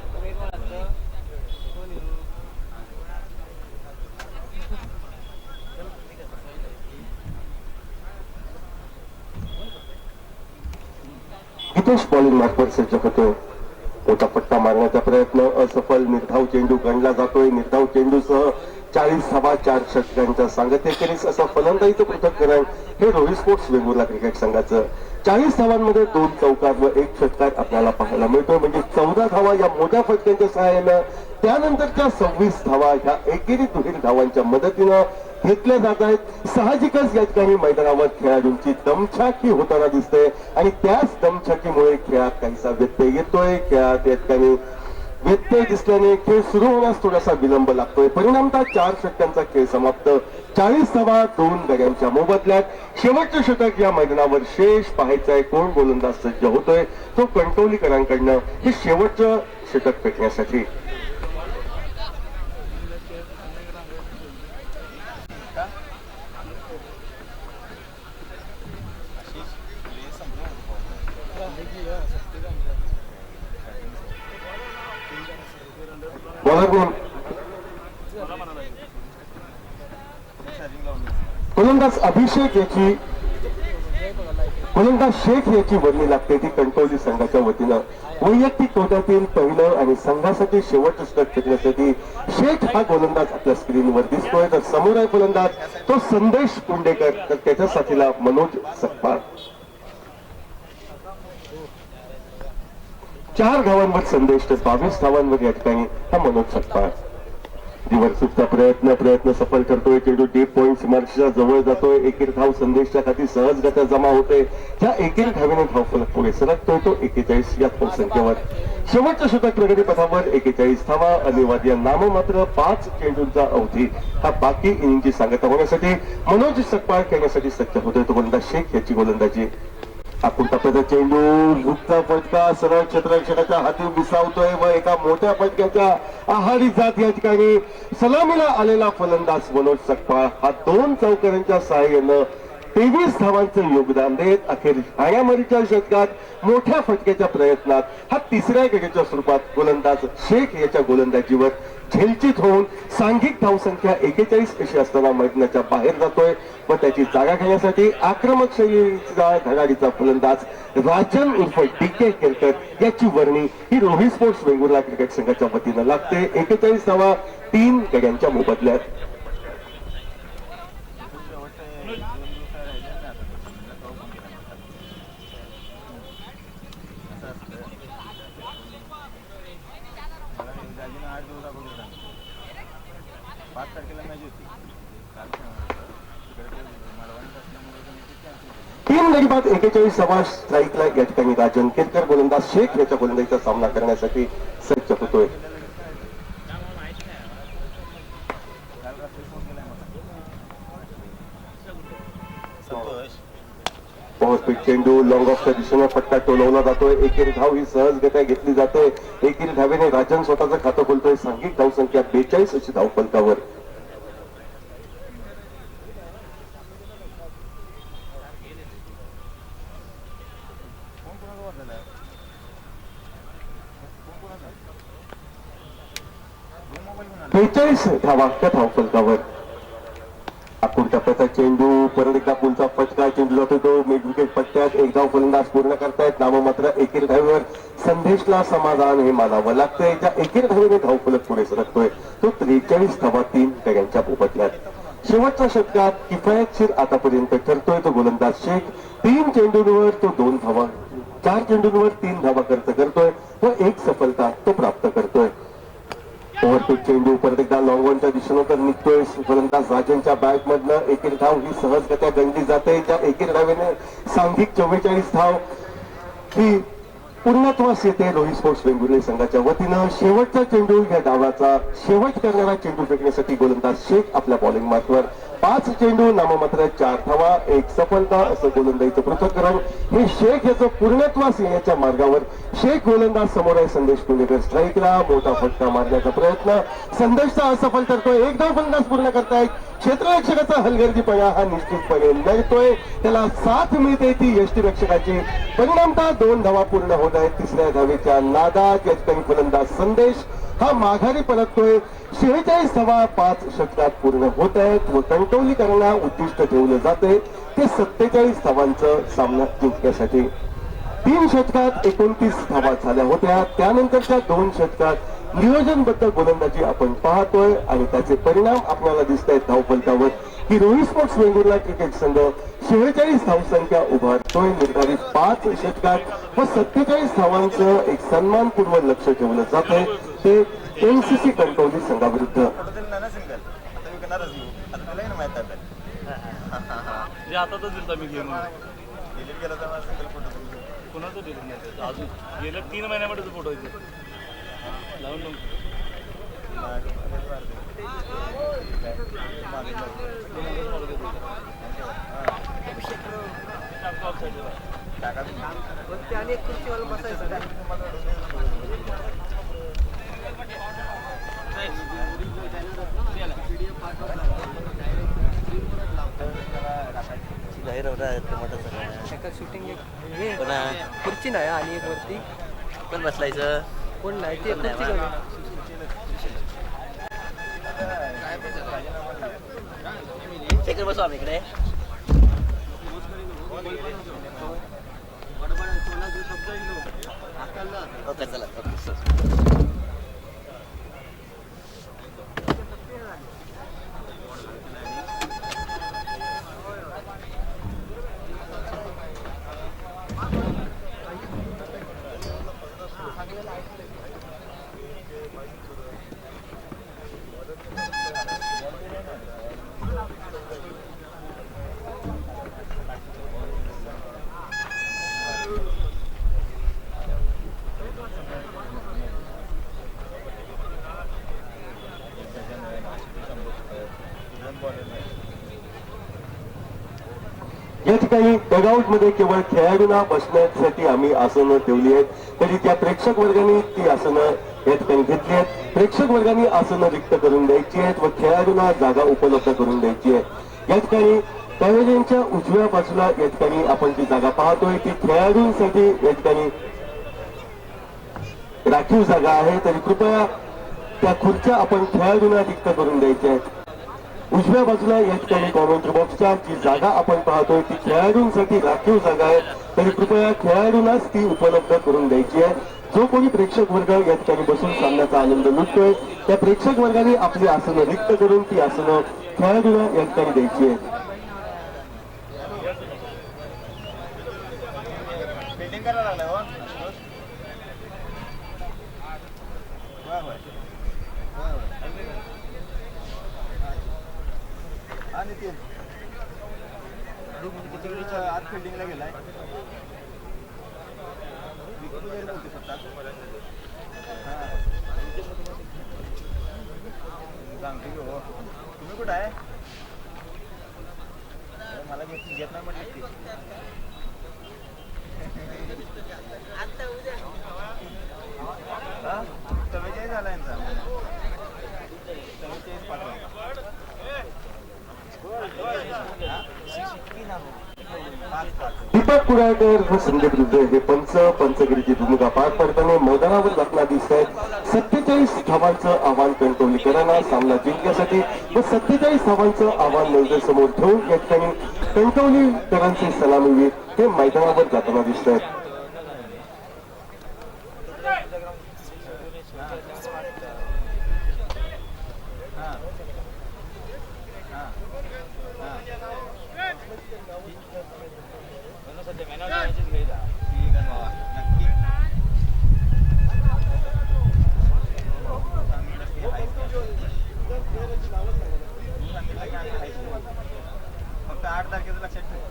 गितेश बॉलिंग मार्फत सज्ज होतो. मोठा फटका मारण्याचा प्रयत्न असफल. निर्धाव चेंडू गणला जातोय. निर्धाव चेंडूसह 40 धावा 4 षटकांच्या सांगतेखेरीज असं फलंदाजीचं पृथक्करण हे रोहित स्पोर्ट्स वेंगुर्ला क्रिकेट संघाचं. 40 धावांमध्ये 2 चौकार व 1 षटकार आपल्याला पाहायला मिळतो. म्हणजे 14 धावा या मोठ्या फटक्यांच्या सहाय्यानं त्यानंतरच्या 26 धावा ह्या एकेरी दुहेरी धावांच्या मदतीनं घेतल्या जात आहेत. साहजिकच या ठिकाणी मैदानावर खेळाडूंची दमछाकी होताना दिसते आणि त्याच दमछाकीमुळे खेळात काहीसा व्यत्यय येतोय. खेळात या ठिकाणी व्यत्यय दिसल्याने खेळ सुरू होण्यास थोडासा विलंब लागतोय. परिणामतः 4 षटकांचा खेळ समाप्त. 40 धावा 2 गड्यांच्या मोबदल्यात. शेवटचे षटक या मैदानावर शेष पाहायचंय. कोण गोलंदाज सज्ज होतोय तो कणकवलीकरांकडनं हे शेवटचं षटक फेकण्यासाठी. गोलंदाज अभिषेक याची गोलंदाज शेख याची वर्णी लागते ती कणकवली संघाच्या वतीनं. वैयक्तिक तोट्यातील पहिलं आणि संघासाठी शेवटचं षटक फेकण्यासाठी शेख हा गोलंदाज आपल्या स्क्रीनवर दिसतोय. तर समोर आहे फलंदाज तो संदेश पुंडेकर. तर त्याच्या साथीला मनोज सकपाळ. 4 धावांवर संदेश तर 22 धावांवर या ठिकाणी हा मनोज सकपाळ. रिव्हर्सचा प्रयत्न सफल करतोय. चेंडू डीप पॉइंट सीमारेषेच्या जवळ जातोय. एकेरी धाव संदेशच्या खाती सहजगत्या जमा होते. त्या एकेरी धावेने धावफलक पुढे सरकतोय तो 41 या धावसंख्येवर. शेवटच्या षटक प्रगती पथावर 41 धावा अनिवार्य नाममात्र 5 चेंडूंचा अवधी. हा बाकी इनिंगची सांगता होण्यासाठी मनोज सकपाळ खेळण्यासाठी सज्ज होतोय. तो गोलंदाज शेख याची गोलंदाजी. आपण टप्प्याचा चेंडू लुकचा फटका सरळ क्षेत्ररक्षकाच्या हाती विसावतोय व एका मोठ्या फटक्याच्या आहारी जात या ठिकाणी सलामीला आलेला फलंदाज मनोज सकपाळ हा 2 चौकारांच्या सहाय्यानं 23 धावांचं योगदान देत अखेर हाणामारीच्या षटकात मोठ्या फटक्याच्या प्रयत्नात हा 3ऱ्या गडीच्या स्वरूपात गोलंदाज शेख याच्या गोलंदाजीवर झेलचित होऊन सांघिक धावसंख्या 41 अशी असताना मैदानाच्या बाहेर जातोय व त्याची जागा घेण्यासाठी आक्रमक शैलीचा धडाडीचा फलंदाज राजन उर्फ DK केरकर याची वर्णी ही रोहित स्पोर्ट्स वेंगुर्ला क्रिकेट संघाच्या वतीनं लागते. 41 धावा 3 गड्यांच्या मोबदल्यात. तीन गडी बाद 41 धावा स्ट्राईकला या ठिकाणी राजन केरकर गोलंदाज शेख याच्या गोलंदाजीचा सामना करण्यासाठी सज्ज होतोय. पॉवरस्पीड चेंडू लॉंग ऑफच्या दिशेने फटका टोलवला जातोय. एकेरी धाव ही सहजगत्या घेतली जाते. एकेरी धावेने राजन स्वतःचं खातं खोलतोय. सांघिक धावसंख्या 42 अशी धावफलकावर. धावा त्या धावफलकावर. आपण टप्प्याचा चेंडू परत एकदा पुलचा फटका चेंडू जातो तो मिड विकेट पट्ट्यात. एक धाव फलंदाज पूर्ण करतायत. नाममात्र एकेरी धावेवर संदेशला समाधान हे मानावं लागतंय. ज्या एकेरी धावेने धावफलक पुढे सरकतोय तो 43 धावा 3 गड्यांच्या मोबदल्यात. शेवटच्या षटकात किफायतशीर आतापर्यंत ठरतोय तो गोलंदाज शेख. 3 चेंडूंवर तो 2 धावा 4 चेंडूंवर 3 धावा खर्च करतोय व 1 सफलता तो प्राप्त करतोय. ओव्हरपिच चेंडू परत एकदा लॉंग ऑनच्या दिशेनं तर निघतोय. फलंदाज राजनच्या बॅट मधनं एकेरी धाव ही सहजगत्या गणली जाते. त्या एकेरी धावेने सांघिक 44 धाव ही पूर्णत्वास येते रोहित स्पोर्ट्स वेंगुर्ले संघाच्या वतीनं. शेवटचा चेंडू या डावाचा शेवट करणारा चेंडू फेकण्यासाठी गोलंदाज शेख आपल्या बॉलिंग मार्कवर. 5 चेंडू नाममात्र 4 धावा 1 सफलता असं गोलंदाजीचं पृथक्करण हे शेख याचं पूर्णत्वास येण्याच्या मार्गावर. शेख गोलंदाज समोर आहे संदेश पुणेकर. स्ट्राईकला मोठा फटका मारण्याचा प्रयत्न संदेशचा असफल ठरतोय. 1 धाव फलंदाज पूर्ण करतायत. क्षेत्ररक्षकाचा हलगर्जीपणा हा निश्चितपणे नळतोय. त्याला साथ मिळते ती यष्टीरक्षकाची. परिणामतः 2 धावा पूर्ण होत आहेत. 3ऱ्या धावेच्या नादात या ठिकाणी फलंदाज संदेश हा माघारी परततोय. 46 धावा 5 षटकात पूर्ण होत आहेत व कणकवलीकरांना उद्दिष्ट ठेवलं जाते ते 47 धावांचं सामना जिंकण्यासाठी. 3 षटकात 29 धावा झाल्या होत्या. त्यानंतरच्या 2 षटकात नियोजनबद्ध गोलंदाजी आपण पाहतोय आणि त्याचे परिणाम आपल्याला दिसत आहेत धावफलकावर की रोहित स्पोर्ट्स वेंगुर्ला क्रिकेट संघ 46 धावसंख्या उभारतोय. निर्धारित 5 षटकात व 47 धावांचं एक सन्मानपूर्व लक्ष ठेवलं जात आहे ते NCC कणकवली संघाविरुद्ध. आता तर दिलता मी गेम कुणाचं दिलं नाही अजून गेल्या 3 महिन्यामध्ये फोटो येते. आणि एक खुर्चीवर बसायचं का? शूटिंग एक खुर्ची नाही आणि एक वरती पण बसलायचं कोण नाही ते खुर्ची घेऊन शेखर बसू आम्ही इकडे ओके चला ओके या ठिकाणी डगआउट मध्ये केवळ खेळाडूंना बसण्यासाठी आम्ही आसनं ठेवली आहेत, तरी त्या प्रेक्षक वर्गाने ती आसनं या ठिकाणी घेतली आहेत. प्रेक्षक वर्गाने आसनं रिक्त करून द्यायची आहेत व खेळाडूंना जागा उपलब्ध करून द्यायची आहे. या ठिकाणी पॅव्हेलियनच्या उजव्या बाजूला या ठिकाणी आपण ती जागा पाहतोय ती खेळाडूंसाठी या ठिकाणी राखीव जागा आहे, तरी कृपया त्या खुर्च्या आपण खेळाडूंना रिक्त करून द्यायच्या आहेत. उजव्या बाजूला या ठिकाणी कॉमेंट्री बॉक्सच्या जी जागा आपण पाहतोय ती खेळाडूंसाठी राखीव जागा आहे, तरी कृपया खेळाडूंनाच ती उपलब्ध करून द्यायची आहे. जो कोणी प्रेक्षक वर्ग या ठिकाणी बसून सामन्याचा आनंद लुटतोय त्या प्रेक्षक वर्गाने आपली आसनं रिक्त करून ती आसनं खेळाडूंना या ठिकाणी द्यायची आहे. बिल्डिंग करायला लागलाय हो. होय होय. हा नितीन तिकडच्या आत फिल्डिंगला गेलाय. विक्रू वगैरे बोलते फक्त सांगते की हो तुम्ही कुठं आहे? मला घेत नाही म्हटलं की हा 44 झाला यांचा 44 पाठवा. दीपक कुडाळकर व संजय विरुद्ध हे पंचगिरीची भूमिका पार पडताना मैदानावर जाताना दिसत आहेत. 47 धावांचं आव्हान कणकवलीकरांना सामना जिंकण्यासाठी व 47 धावांचं आव्हान नजरेसमोर ठेवून या ठिकाणी कणकवलीकरांचे सलामीवीर हे मैदानावर जाताना दिसत आहेत. फक्त 8 तारखेचं लक्षात ठेव.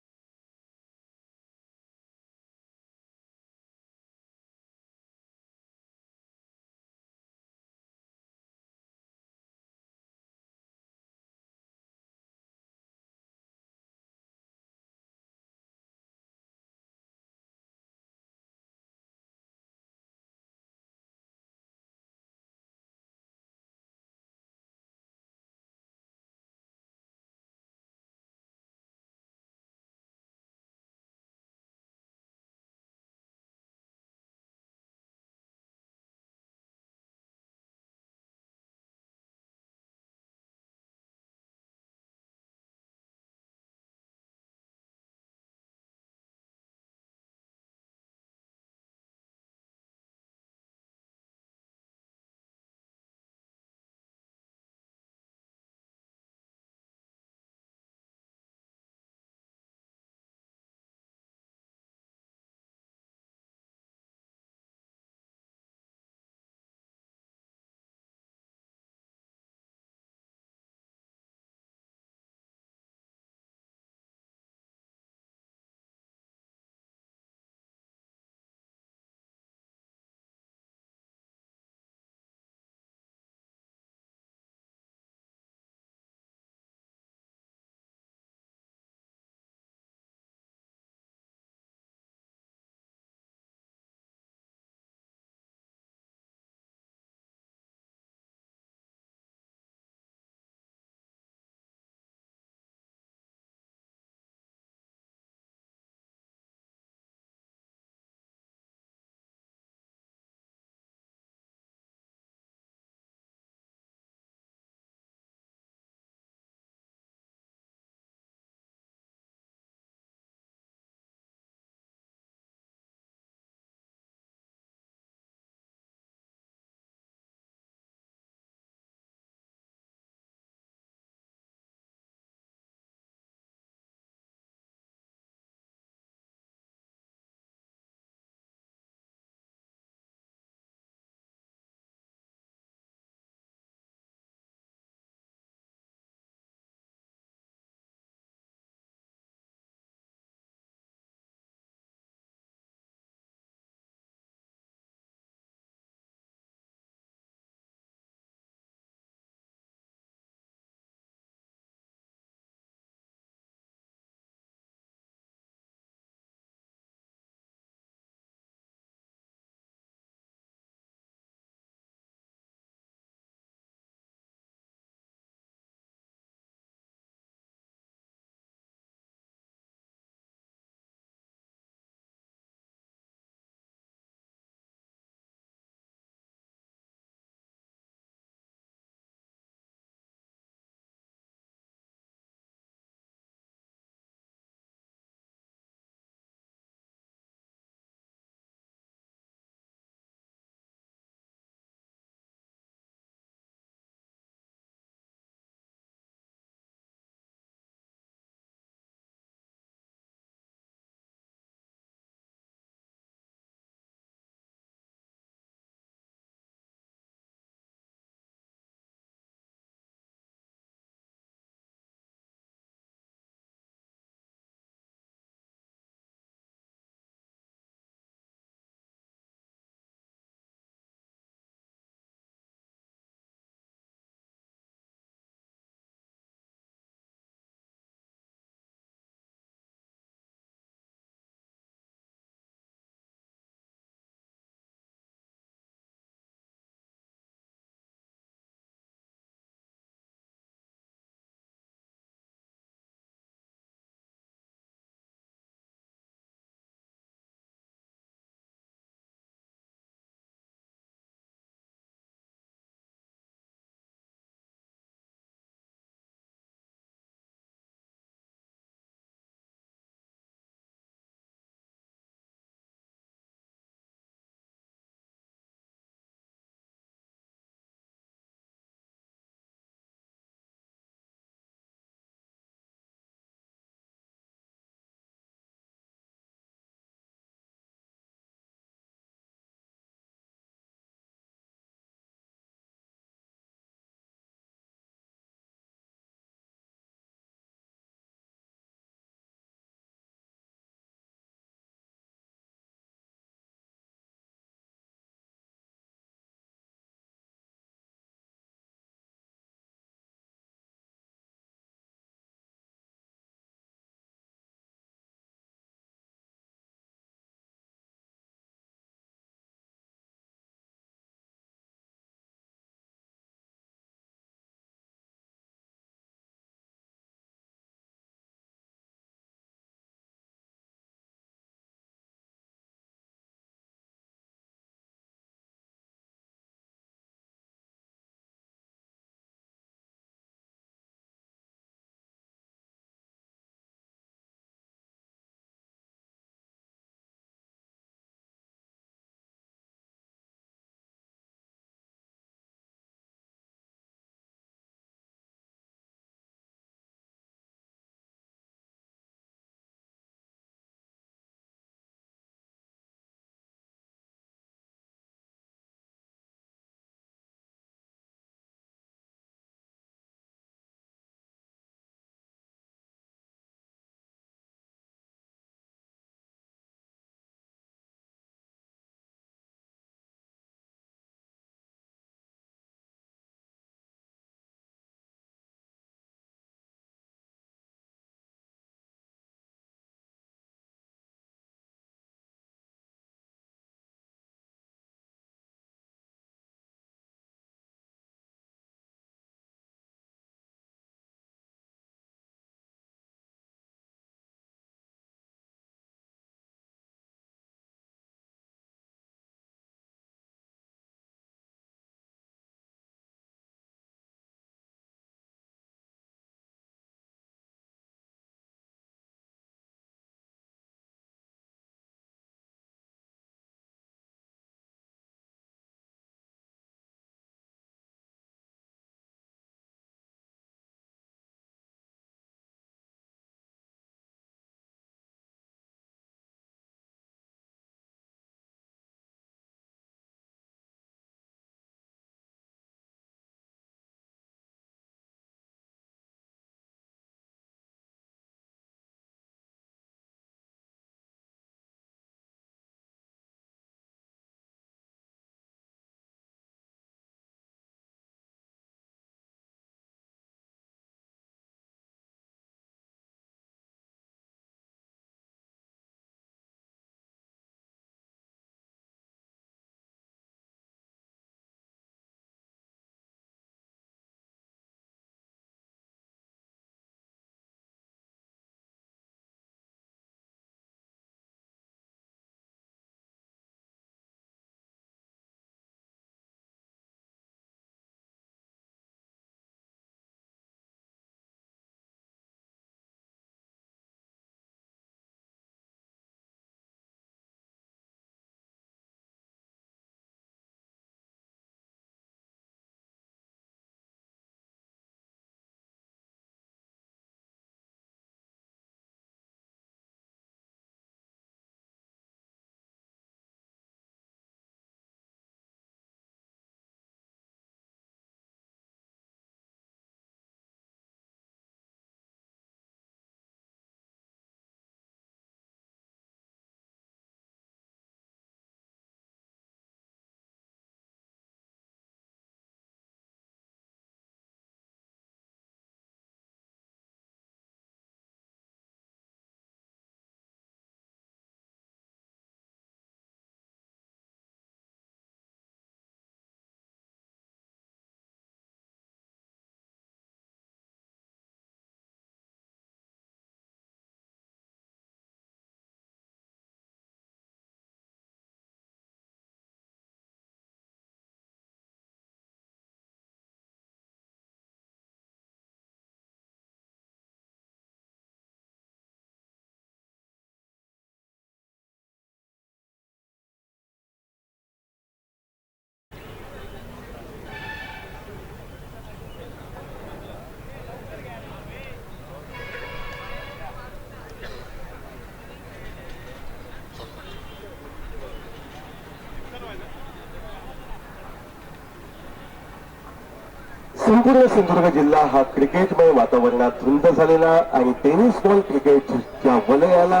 संपूर्ण सिंधुदुर्ग जिल्हा हा क्रिकेटमय वातावरणात धुंद झालेला आणि टेनिस बॉल क्रिकेटच्या वलयाला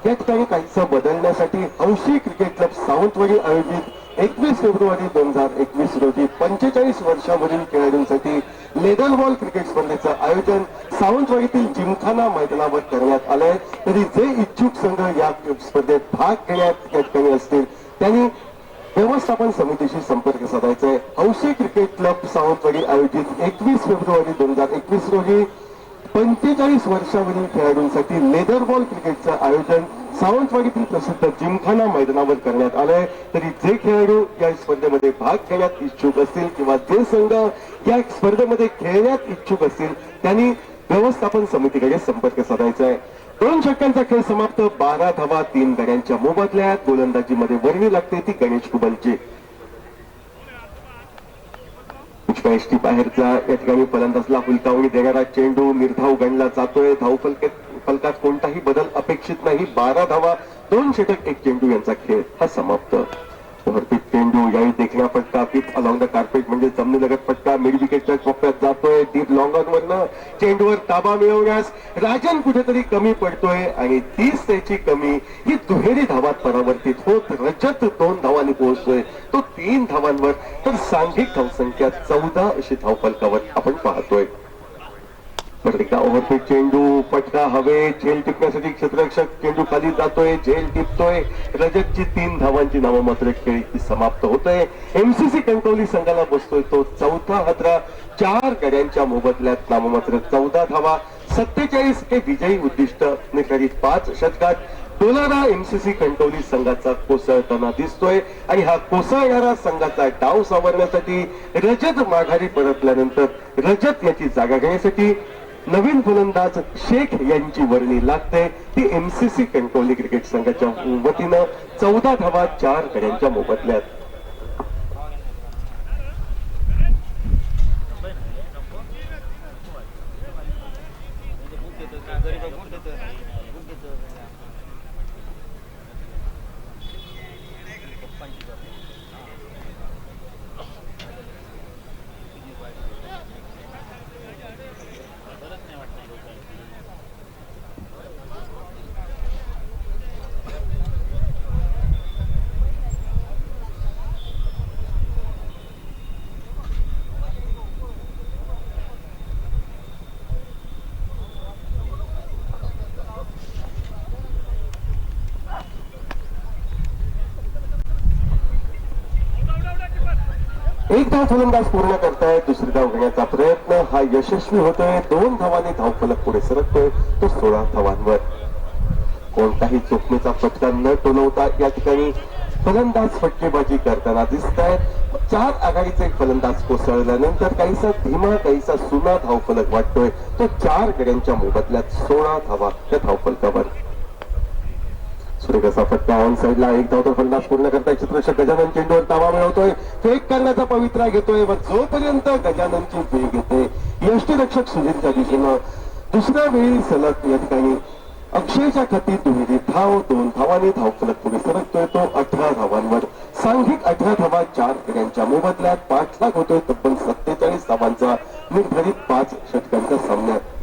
या ठिकाणी काहीसं बदलण्यासाठी हौशी क्रिकेट क्लब सावंतवाडी आयोजित 21 फेब्रुवारी 2021 रोजी 45 वर्षावरील खेळाडूंसाठी लेदर बॉल क्रिकेट स्पर्धेचं आयोजन सावंतवाडीतील जिमखाना मैदानावर करण्यात आलंय. तरी जे इच्छुक संघ या स्पर्धेत भाग घेण्यात या ठिकाणी असतील त्यांनी व्यवस्थापन समितीशी संपर्क साधायचा आहे. हौशी क्रिकेट क्लब सावंतवाडी आयोजित 21 फेब्रुवारी 2021 रोजी 45 वर्षावरील खेळाडूंसाठी लेदर बॉल क्रिकेटचं आयोजन सावंतवाडीतील प्रसिद्ध जिमखाना मैदानावर करण्यात आलंय. तरी जे खेळाडू या स्पर्धेमध्ये भाग घेण्यात इच्छुक असतील किंवा जे संघ या स्पर्धेमध्ये खेळण्यात इच्छुक असतील त्यांनी व्यवस्थापन समितीकडे संपर्क साधायचा आहे. 2 षटकांचा खेळ समाप्त. 12 धावा 3 गड्यांच्या मोबदल्यात. गोलंदाजीमध्ये वर्णी लागते ती गणेश कुबलची. एसटी बाहेरचा या ठिकाणी फलंदाजला हुलकावणी देणारा चेंडू निर्धाव गणला जातोय. फलकात कोणताही बदल अपेक्षित नाही. 12 धावा 2 षटक 1 चेंडू यांचा खेळ हा समाप्त. ओव्हरपिच चेंडू यावेळी देखण्या फटका पिच अलॉंग द कार्पेट म्हणजे जमिनीलगत फटका मिड विकेटच्या टप्प्यात जातोय. डीप लॉंग ऑनवरनं चेंडूवर ताबा मिळवण्यास राजन कुठेतरी कमी पडतोय आणि तीच त्याची कमी ही दुहेरी धावात परावर्तित होत रजत 2 धावांनी पोहोचतोय. तो 3 धावांवर तर सांघिक धावसंख्या 14 अशी धावफलकावर आपण पाहतोय. परत एकदा ओव्हरपिच चेंडू फटका हवे. झेल टिपण्यासाठी क्षेत्ररक्षक चेंडू खाली जातोय. झेल टिपतोय. रजतची 3 धावांची नाममात्र खेळी ती समाप्त होतोय. एमसीसी कणकवली संघाला बसतोय तो 4था हत्रा. 4 गड्यांच्या मोबदल्यात नाममात्र 14 धावा. 47 हे विजयी उद्दिष्ट. निखरित 5 षटकात डोलारा एमसीसी कणकवली संघाचा कोसळताना दिसतोय आणि हा कोसळणारा संघाचा डाव सावरण्यासाठी रजत माघारी परतल्यानंतर रजत याची जागा घेण्यासाठी नवीन फलंदाज शेख यांची वर्णी लागते. ती एमसीसी कणकवली क्रिकेट संघाच्या वतीनं 14 धावा 4 गड्यांच्या मोबदल्यात. एक धाव फलंदाज पूर्ण करताय. दुसरी धाव घेण्याचा प्रयत्न हा यशस्वी होतोय. 2 धावांनी धावफलक पुढे सरकतोय तो 16 धावांवर. कोणताही चोखणीचा फटका न टोलवता या ठिकाणी फलंदाज फटकेबाजी करताना दिसत आहेत. 4 आघाडीचे एक फलंदाज कोसळल्यानंतर काहीसा धीमा काहीसा सुना धावफलक वाटतोय तो 4 गड्यांच्या मोबदल्यात 16 धावा त्या धावफलकावर. सुरेख असा फटका ऑन साईडला. 1 धाव तो फलंदाज पूर्ण करताय. चित्ररक्षक गजानन चेंडूवर ताबा मिळवतोय. फेक करण्याचा पवित्रा घेतोय व जोपर्यंत गजाननची फेक घेते यष्टीरक्षक सुजितच्या दिशेनं दुसऱ्या वेळी सलग या ठिकाणी अक्षयच्या खाती दुहेरी धाव. 2 धावांनी धावफलक पुढे सरकतोय तो 18 धावांवर. सांघिक 18 धावा 4 गड्यांच्या मोबदल्यात. पाठलाग होतोय तब्बल 47 धावांचा निर्धारित 5 षटकांच्या सामन्यात.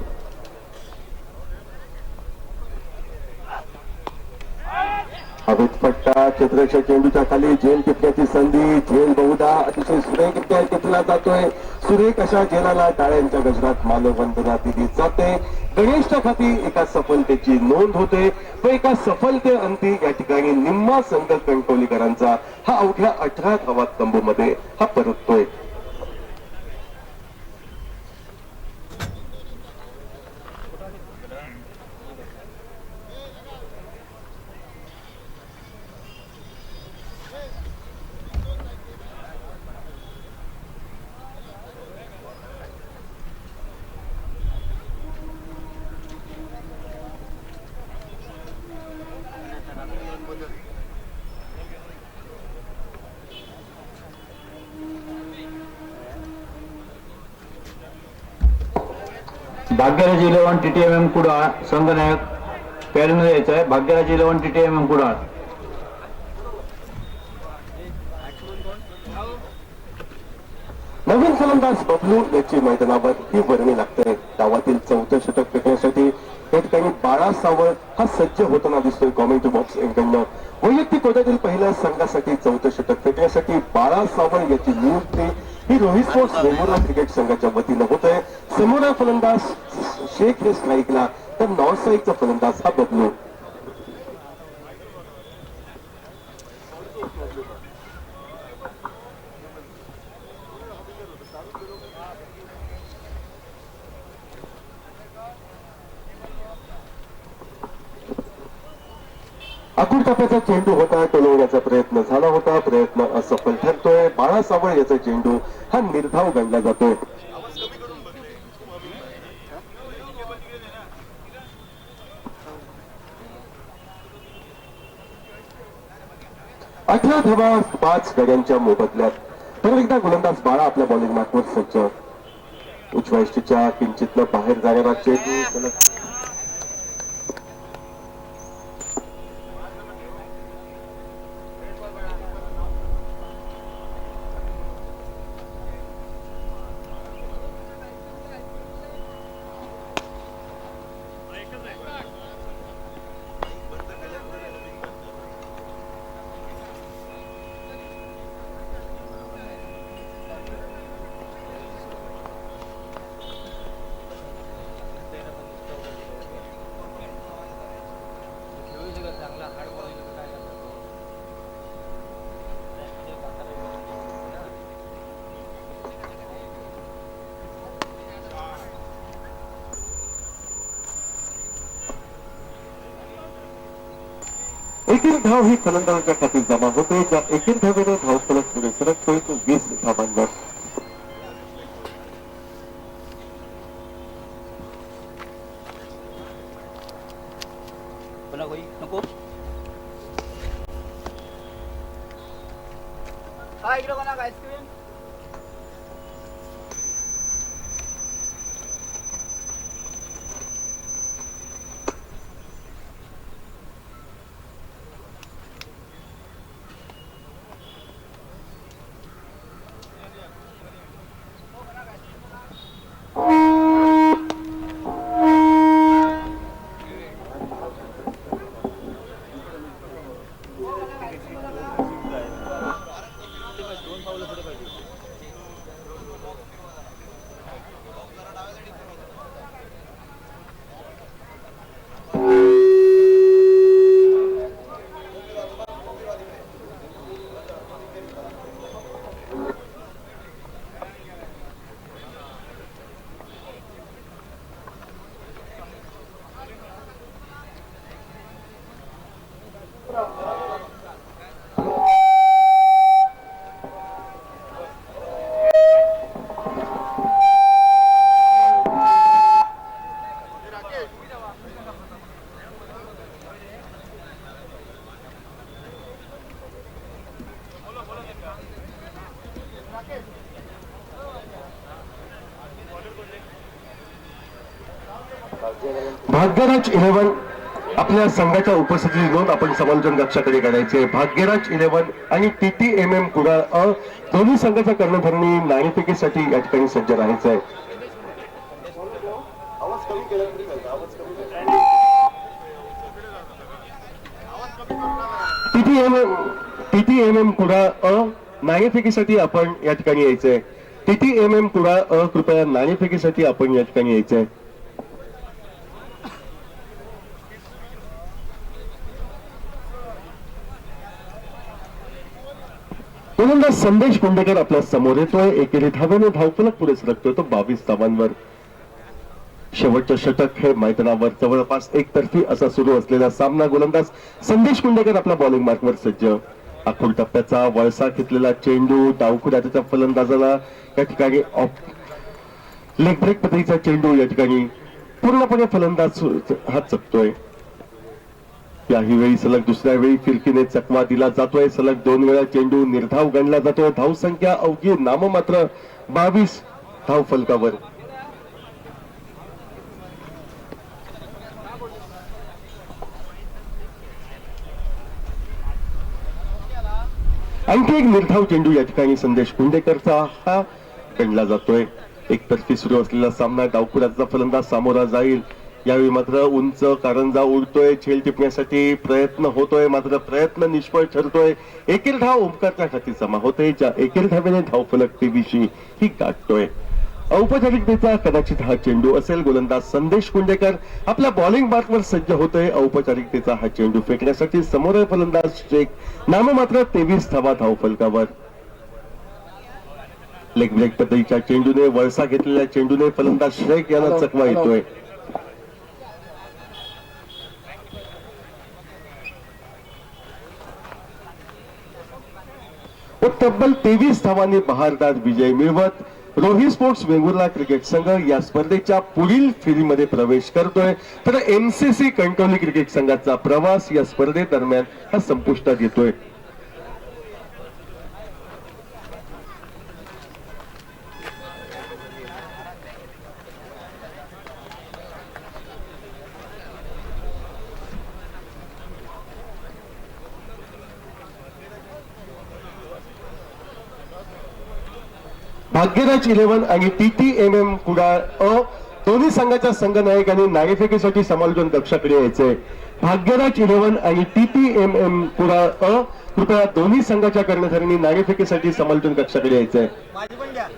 हवेत फटका. क्षेत्ररक्षक चेंडूच्या खाली. झेल टिपण्याची संधी. झेल बहुधा अतिशय सुरेखरित्या टिपला जातोय. सुरेख अशा झेलाला टाळ्यांच्या गजरात मानवंदना दिली जाते. गणेशच्या खाती एका सफलतेची नोंद होते व एका सफलतेअंती या ठिकाणी निम्मा संघ कणकवलीकरांचा हा अवघ्या 18 धावात तंबूमध्ये हा परततोय. भाग्यराज 11 TTMM कुडाळ संघनायक पॅडमध्ये यायचं आहे. भाग्यराज 11 TTMM कुडाळ. नवीन फलंदाज बबलू याची मैदानावर ही वर्णी लागते. डावातील 4थं षटक फेकण्यासाठी या ठिकाणी बाळा सावळ हा सज्ज होताना दिसतोय कॉमेंट्री बॉक्स यांकडनं. वैयक्तिक कोट्यातील पहिल्या संघासाठी 4थं षटक फेकण्यासाठी बाळा सावळ याची नियुक्ती ही रोहित स्पोर्ट्स वेंगुर्ला क्रिकेट संघाच्या वतीनं होत आहे. समोर फलंदाज शेख हे स्ट्राईकला, तर नॉन स्ट्राईकचा फलंदाज हा बबलू. आकुर टप्प्याचा चेंडू होता, टोलवण्याचा प्रयत्न झाला होता, प्रयत्न असफल ठरतोय. बाळा सावळ याचा चेंडू हा निर्धाव गणला जातोय. 18 धावा 5 गड्यांच्या मोबदल्यात. तर एकदा गोलंदाज बाळा आपल्या बॉलिंग मार्कवर सज्ज. उजव्या यष्टीच्या किंचितनं बाहेर जाणारा चेंडू सलग एकूण धाव ही फलंदाजाच्या खात्यात जमा होते. त्या एकूण धावेनं धावफलक पुढे सरकतोय तो 20 धावांवर. नको आईस्क्रीम. भाग्यराज 11 आपल्या संघाच्या उपस्थितीची नोंद आपण समालोचन कक्षाकडे करायचे. भाग्यराज 11 आणि TTMM कुडाळ अ दोन्ही संघाच्या कर्णधारांनी नाणेफेकीसाठी या ठिकाणी सज्ज राहायचं आहे. TTMM कुडाळ अ नाणेफेकीसाठी आपण या ठिकाणी यायचंय. TTMM कुडाळ अ कृपया नाणेफेकीसाठी आपण या ठिकाणी यायचंय. गोलंदाज संदेश कुंडेकर आपल्या समोर येतोय. एकेरी धावेने धावफलक पुढे सरकतोय तो 22 धावांवर. शेवटचं षटक हे मैदानावर जवळपास एकतर्फी असा सुरू असलेला सामना. गोलंदाज संदेश कुंडेकर आपल्या बॉलिंग मार्कवर सज्ज. आखूड टप्प्याचा वळसा घेतलेला चेंडू डावखुड्या त्याच्या फलंदाजाला या ठिकाणी लेग ब्रेक पद्धतीचा चेंडू या ठिकाणी पूर्णपणे फलंदाज हा चकतोय. याही वेळी सलग दुसऱ्या वेळी फिरकीने चकवा दिला जातोय. सलग 2 वेळा चेंडू निर्धाव गणला जातोय. धावसंख्या अवघी नाममात्र 22 धाव फलकावर. आणखी एक निर्धाव चेंडू या ठिकाणी संदेश कुंडेकरचा. हा गणला जातोय. एकतर्फी सुरू असलेला सामना डावखुराचा फलंदाज सामोरा जाईल. यावेळी मात्र उंच कारंजा उडतोय, झेल टिपण्यासाठी प्रयत्न होतोय, मात्र प्रयत्न निष्फळ ठरतोय. एकेल धाव ओमकारच्या खाती जमा होते, ज्या एकेल धावेने धावफलक 23 ही गाठतोय. औपचारिकतेचा कदाचित हा चेंडू असेल. गोलंदाज संदेश कुंडेकर आपल्या बॉलिंग मार्कवर सज्ज होतोय. औपचारिकतेचा हा चेंडू फेकण्यासाठी समोर फलंदाज शेख. नाममात्र 23 धावा धावफलकावर. लेग ब्रेक पद्धतीच्या चेंडूने, वळसा घेतलेल्या चेंडूने फलंदाज शेख यांना चकवा येतोय. तब्बल 23 धावांनी बहारदार विजय मिळवत रोही स्पोर्ट्स वेंगुर्ला क्रिकेट संघ या स्पर्धेच्या पुढील फेरीमध्ये प्रवेश करतोय. तर MCC कंटोली क्रिकेट संघाचा प्रवास या स्पर्धेदरम्यान हा संपुष्टात येतोय. भाग्यराज 11 आणि TTMM कुडाळ अ दोन्ही संघाच्या संघनायकांनी नाणेफेकीसाठी समालोचन कक्षाकडे यायचंय. भाग्यराज 11 आणि TTMM कुडाळ अ कृपया दोन्ही संघाच्या कर्मचाऱ्यांनी नाणेफेकीसाठी समालोचन कक्षाकडे यायचंय. माझी पण द्या.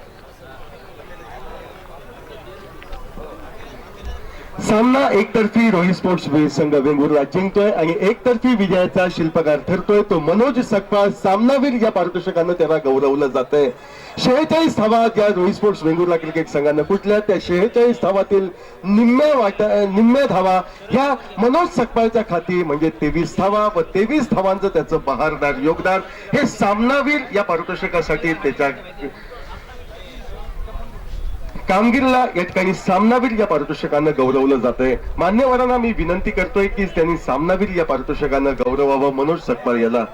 सामना एकतर्फी रोही स्पोर्ट्स संघ वेंगुर्ला जिंकतोय आणि एकतर्फी विजयाचा शिल्पकार ठरतोय तो मनोज सकपाळ. सामनावीर या पारितोषिकानं त्याला गौरवलं जातंय. 46 धावा ज्या रोही स्पोर्ट्स वेंगुर्ला क्रिकेट संघानं कुठल्या, त्या 46 धावातील निम्म्या धावा ह्या मनोज सकपाळच्या खाती, म्हणजे 23 धावा व 23 धावांचं त्याचं बहारदार योगदान. हे सामनावीर या पारितोषिकासाठी त्याच्या कामगिरीला या ठिकाणी सामनावीर या पारितोषिकानं गौरवलं जातंय. मान्यवरांना मी विनंती करतोय की त्यांनी सामनावीर या पारितोषिकानं गौरवावं मनोज सकपाळ याला.